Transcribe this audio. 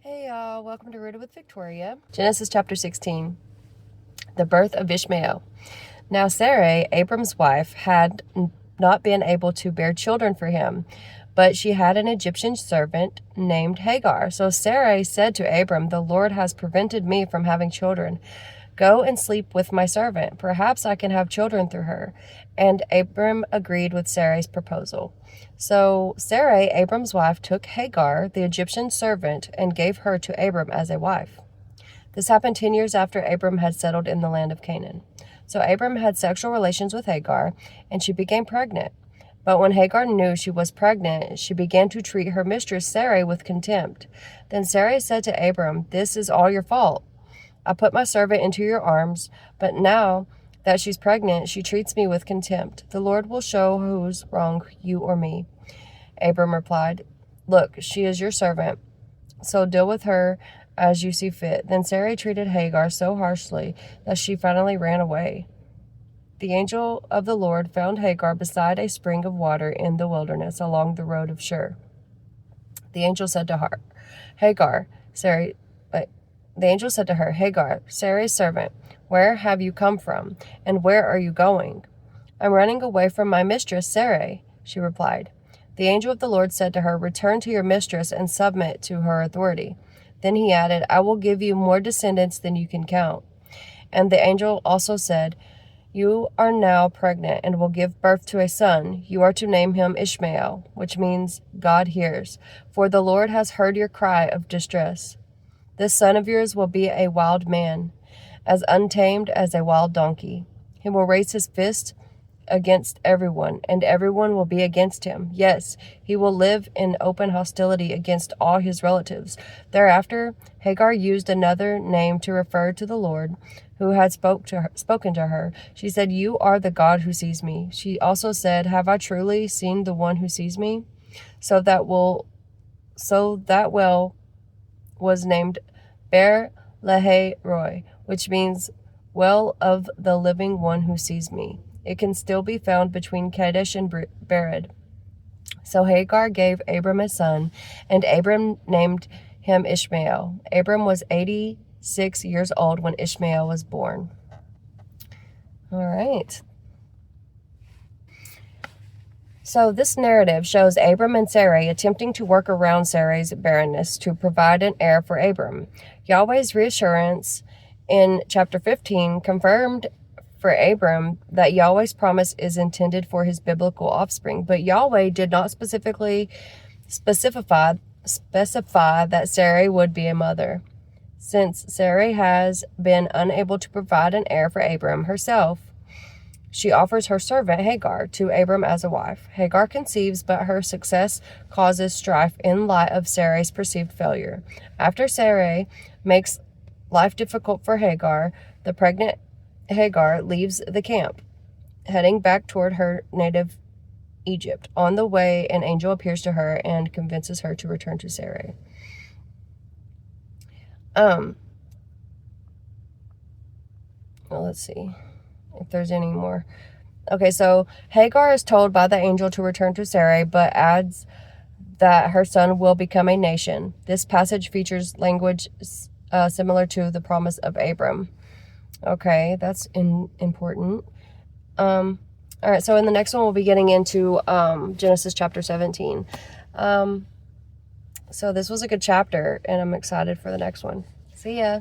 Hey y'all, welcome to Rooted with Victoria. Genesis chapter 16, the birth of Ishmael. Now Sarai, Abram's wife, had not been able to bear children for him, but she had an Egyptian servant named Hagar. So Sarai said to Abram, "The Lord has prevented me from having children. Go and sleep with my servant. Perhaps I can have children through her." And Abram agreed with Sarai's proposal. So Sarai, Abram's wife, took Hagar, the Egyptian servant, and gave her to Abram as a wife. This happened 10 years after Abram had settled in the land of Canaan. So Abram had sexual relations with Hagar, and she became pregnant. But when Hagar knew she was pregnant, she began to treat her mistress Sarai with contempt. Then Sarai said to Abram, "This is all your fault. I put my servant into your arms, but now that she's pregnant, she treats me with contempt. The Lord will show who's wrong, you or me." Abram replied, "Look, she is your servant, so deal with her as you see fit." Then Sarai treated Hagar so harshly that she finally ran away. The angel of the Lord found Hagar beside a spring of water in the wilderness along the road of Shur. The angel said to her, Hagar, Sarai's servant, "Where have you come from, and where are you going?" "I'm running away from my mistress Sarai," she replied. The angel of the Lord said to her, "Return to your mistress and submit to her authority." Then he added, "I will give you more descendants than you can count." And the angel also said, "You are now pregnant and will give birth to a son. You are to name him Ishmael, which means God hears, for the Lord has heard your cry of distress. This son of yours will be a wild man, as untamed as a wild donkey. He will raise his fist against everyone, and everyone will be against him. Yes, he will live in open hostility against all his relatives." Thereafter, Hagar used another name to refer to the Lord who had spoken to her. She said, "You are the God who sees me." She also said, "Have I truly seen the one who sees me?" So that well was named Ber Lahai Roi, which means well of the living one who sees me. It can still be found between Kadesh and Bered. So Hagar gave Abram a son, and Abram named him Ishmael. Abram was 86 years old when Ishmael was born. All right. So this narrative shows Abram and Sarai attempting to work around Sarai's barrenness to provide an heir for Abram. Yahweh's reassurance in chapter 15 confirmed for Abram that Yahweh's promise is intended for his biblical offspring, but Yahweh did not specify that Sarai would be a mother. Since Sarai has been unable to provide an heir for Abram herself, she offers her servant Hagar to Abram as a wife. Hagar conceives, but her success causes strife in light of Sarai's perceived failure. After Sarai makes life difficult for Hagar, the pregnant Hagar leaves the camp, heading back toward her native Egypt. On the way, an angel appears to her and convinces her to return to Sarai. Well, let's see if there's any more. Okay, so Hagar is told by the angel to return to Sarai, but adds that her son will become a nation. This passage features language similar to the promise of Abram. Okay, that's important. All right, so in the next one, we'll be getting into Genesis chapter 17. So this was a good chapter, and I'm excited for the next one. See ya.